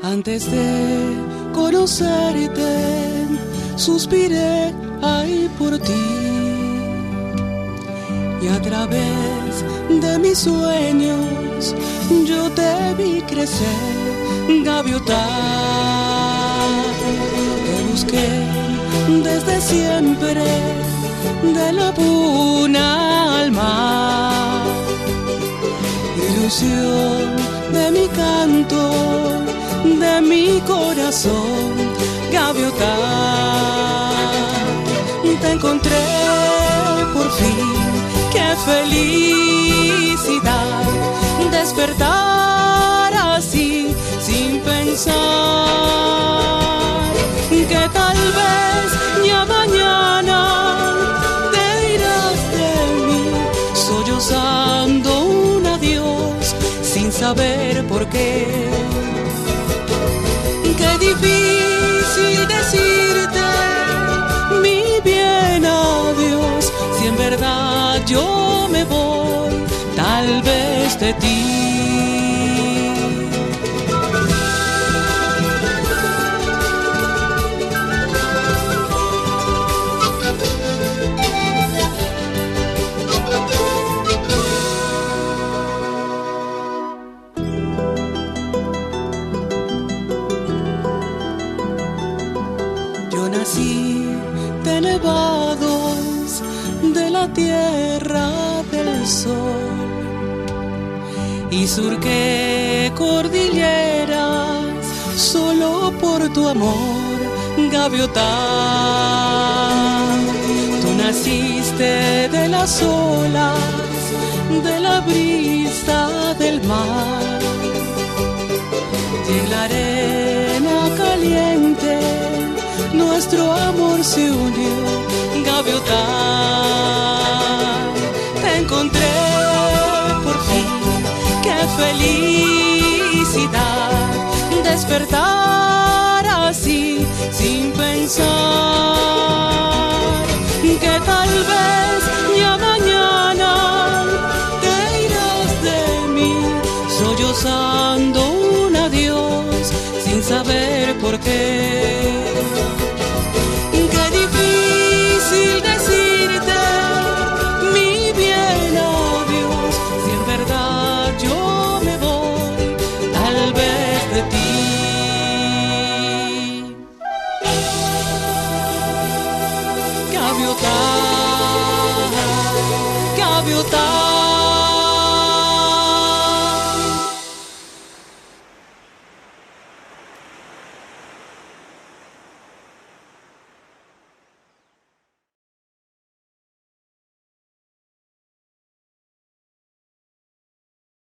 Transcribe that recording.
Antes de conocerte, suspiré ay por ti. Y a través de mis sueños yo te vi crecer, gaviota. Te busqué desde siempre, de la puna al mar. Ilusión de mi canto, de mi corazón, gaviota. Te encontré por fin, qué felicidad despertar así sin pensar que tal vez ya mañana te irás de mí, sollozando un adiós sin saber por qué. Qué difícil decirte mi bien adiós, si en verdad yo me voy, tal vez de ti. Yo nací de nevados, de la tierra del sol, y surqué cordilleras solo por tu amor, gaviota. Tú naciste de las olas, de la brisa del mar, y en la arena caliente nuestro amor se unió, gaviota. Te encontré por fin, qué felicidad despertar así sin pensar que tal vez ya mañana te irás de mí, sollozando un adiós sin saber por qué. Qué difícil decirte mi bien adiós, si en verdad yo me voy, tal vez de ti. Gaviota, gaviota.